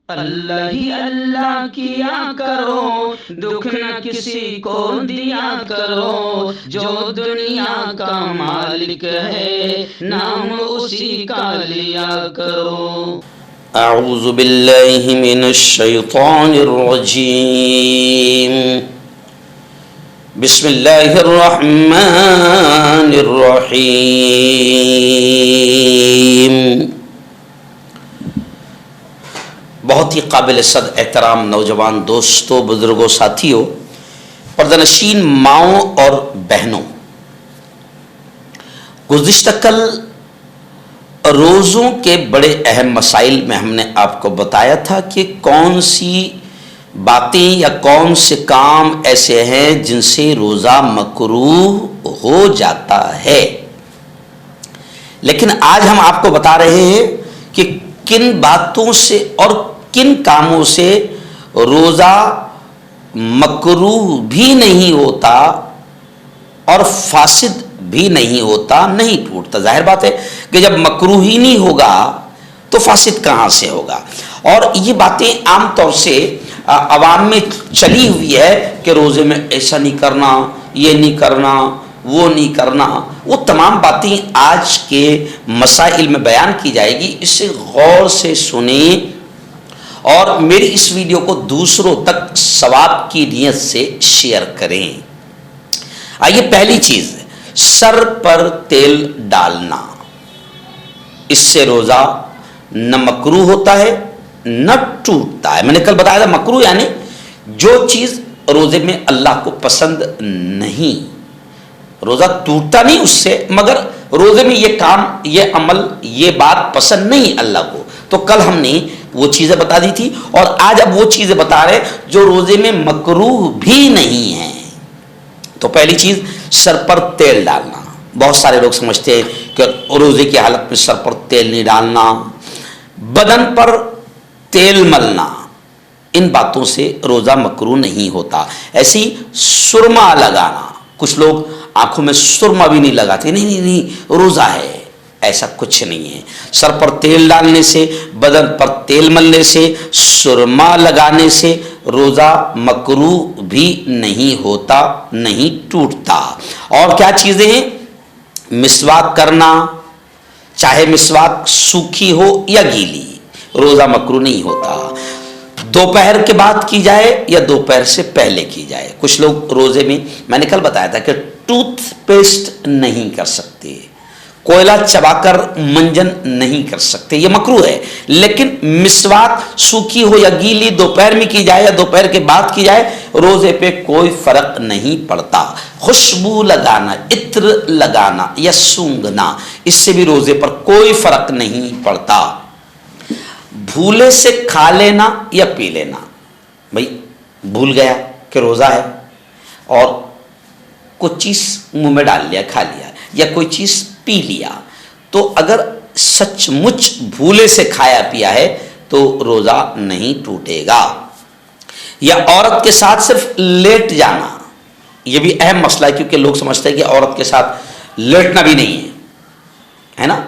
اللہ ہی اللہ کیا کرو، دکھ نہ کسی کو دیا کرو، جو دنیا کا مالک ہے نام اسی کا لیا کرو۔ اعوذ باللہ من الشیطان الرجیم، بسم اللہ الرحمن الرحیم۔ بہت ہی قابل صد احترام نوجوان دوستوں، بزرگوں، ساتھیوں، پردہ نشین ماؤں اور بہنوں، گزشتہ کل روزوں کے بڑے اہم مسائل میں ہم نے آپ کو بتایا تھا کہ کون سی باتیں یا کون سے کام ایسے ہیں جن سے روزہ مکروہ ہو جاتا ہے، لیکن آج ہم آپ کو بتا رہے ہیں کہ کن باتوں سے اور کن کاموں سے روزہ مکروہ بھی نہیں ہوتا اور فاسد بھی نہیں ہوتا، نہیں ٹوٹتا۔ ظاہر بات ہے کہ جب مکروہ ہی نہیں ہوگا تو فاسد کہاں سے ہوگا؟ اور یہ باتیں عام طور سے عوام میں چلی ہوئی ہے کہ روزے میں ایسا نہیں کرنا، یہ نہیں کرنا، وہ نہیں کرنا۔ وہ تمام باتیں آج کے مسائل میں بیان کی جائے گی، اسے غور سے سنیں اور میری اس ویڈیو کو دوسروں تک ثواب کی نیت سے شیئر کریں۔ آئیے، پہلی چیز، سر پر تیل ڈالنا، اس سے روزہ نہ مکروہ ہوتا ہے نہ ٹوٹتا ہے۔ میں نے کل بتایا تھا مکروہ یعنی جو چیز روزے میں اللہ کو پسند نہیں، روزہ ٹوٹتا نہیں اس سے، مگر روزے میں یہ کام، یہ عمل، یہ بات پسند نہیں اللہ کو، تو کل ہم نے وہ چیزیں بتا دی تھی، اور آج اب وہ چیزیں بتا رہے جو روزے میں مکروہ بھی نہیں ہیں۔ تو پہلی چیز، سر پر تیل ڈالنا۔ بہت سارے لوگ سمجھتے ہیں کہ روزے کی حالت میں سر پر تیل نہیں ڈالنا، بدن پر تیل ملنا، ان باتوں سے روزہ مکروہ نہیں ہوتا۔ ایسی سرما لگانا، کچھ لوگ آنکھوں میں سرما بھی نہیں لگاتے، نہیں روزہ ہے، ایسا کچھ نہیں ہے۔ سر پر تیل ڈالنے سے، بدن پر تیل ملنے سے، سرما لگانے سے روزہ مکروہ بھی نہیں ہوتا، نہیں ٹوٹتا۔ اور کیا چیزیں ہیں؟ مسواک کرنا، چاہے مسواک سوکھی ہو یا گیلی، روزہ مکروہ نہیں ہوتا۔ دوپہر کے بعد کی جائے یا دوپہر سے پہلے کی جائے۔ کچھ لوگ روزے میں نے کل بتایا تھا کہ ٹوتھ پیسٹ نہیں کر سکتے، کوئلہ چبا کر منجن نہیں کر سکتے، یہ مکروہ ہے۔ لیکن مسواک سوکھی ہو یا گیلی، دوپہر میں کی جائے یا دوپہر کے بعد کی جائے، روزے پہ کوئی فرق نہیں پڑتا۔ خوشبو لگانا، عطر لگانا یا سونگھنا، اس سے بھی روزے پر کوئی فرق نہیں پڑتا۔ بھولے سے کھا لینا یا پی لینا، بھائی بھول گیا کہ روزہ ہے اور کچھ چیز منہ میں ڈال لیا، کھا لیا، یا کوئی چیز پی لیا، تو اگر سچ مچ بھولے سے کھایا پیا ہے تو روزہ نہیں ٹوٹے گا۔ یا عورت کے ساتھ صرف لیٹ جانا، یہ بھی اہم مسئلہ ہے، کیونکہ لوگ سمجھتے ہیں کہ عورت کے ساتھ لیٹنا بھی نہیں ہے نا،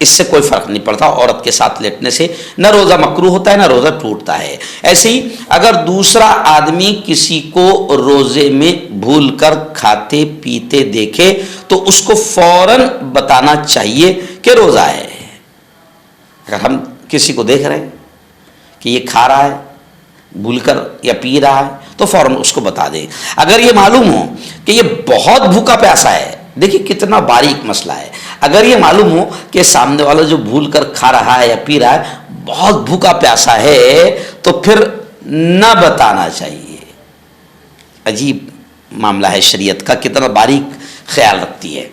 اس سے کوئی فرق نہیں پڑتا۔ عورت کے ساتھ لیٹنے سے نہ روزہ مکروہ ہوتا ہے نہ روزہ ٹوٹتا ہے۔ ایسے ہی اگر دوسرا آدمی کسی کو روزے میں بھول کر کھاتے پیتے دیکھے تو اس کو فوراً بتانا چاہیے کہ روزہ ہے۔ اگر ہم کسی کو دیکھ رہے ہیں کہ یہ کھا رہا ہے بھول کر یا پی رہا ہے تو فوراً اس کو بتا دیں۔ اگر یہ معلوم ہو کہ یہ بہت بھوکا پیاسا ہے، دیکھیے کتنا باریک مسئلہ ہے، اگر یہ معلوم ہو کہ سامنے والا جو بھول کر کھا رہا ہے یا پی رہا ہے بہت بھوکا پیاسا ہے تو پھر نہ بتانا چاہیے۔ عجیب معاملہ ہے شریعت کا، کتنا باریک خیال رکھتی ہے۔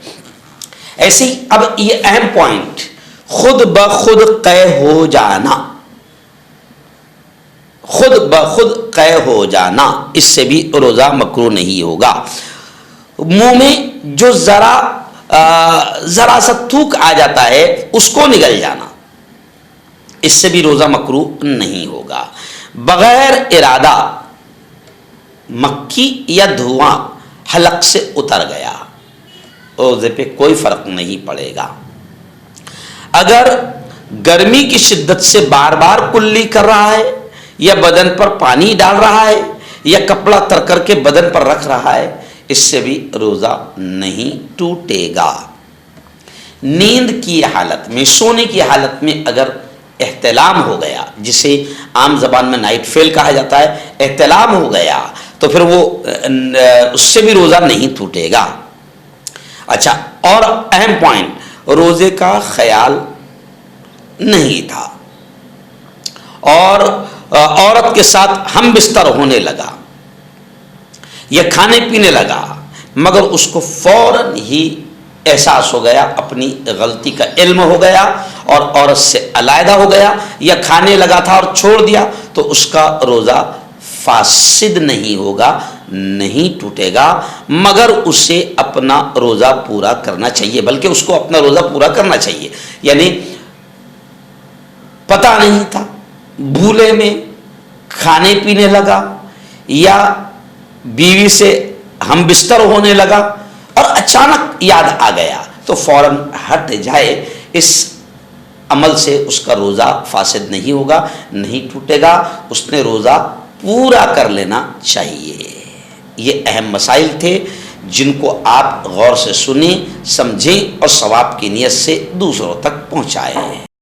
ایسے ہی اب یہ اہم پوائنٹ، خود بخود قے ہو جانا، خود بخود قے ہو جانا، اس سے بھی روزہ مکروہ نہیں ہوگا۔ منہ میں جو ذرا سا تھوک آ جاتا ہے اس کو نگل جانا، اس سے بھی روزہ مکروہ نہیں ہوگا۔ بغیر ارادہ مکھی یا دھواں حلق سے اتر گیا، روزے پہ کوئی فرق نہیں پڑے گا۔ اگر گرمی کی شدت سے بار بار کلی کر رہا ہے یا بدن پر پانی ڈال رہا ہے یا کپڑا تر کر کے بدن پر رکھ رہا ہے، اس سے بھی روزہ نہیں ٹوٹے گا۔ نیند کی حالت میں، سونے کی حالت میں اگر احتلام ہو گیا، جسے عام زبان میں نائٹ فیل کہا جاتا ہے، احتلام ہو گیا تو پھر وہ اس سے بھی روزہ نہیں ٹوٹے گا۔ اچھا، اور اہم پوائنٹ، روزے کا خیال نہیں تھا اور عورت کے ساتھ ہم بستر ہونے لگا یا کھانے پینے لگا، مگر اس کو فوراً ہی احساس ہو گیا، اپنی غلطی کا علم ہو گیا اور عورت سے علیحدہ ہو گیا، یا کھانے لگا تھا اور چھوڑ دیا، تو اس کا روزہ فاسد نہیں ہوگا، نہیں ٹوٹے گا، مگر اسے اپنا روزہ پورا کرنا چاہیے، بلکہ اس کو اپنا روزہ پورا کرنا چاہیے۔ یعنی پتہ نہیں تھا، بھولے میں کھانے پینے لگا یا بیوی سے ہم بستر ہونے لگا اور اچانک یاد آ گیا، تو فوراً ہٹ جائے، اس عمل سے اس کا روزہ فاسد نہیں ہوگا، نہیں ٹوٹے گا، اس نے روزہ پورا کر لینا چاہیے۔ یہ اہم مسائل تھے جن کو آپ غور سے سنیں، سمجھیں اور ثواب کی نیت سے دوسروں تک پہنچائیں۔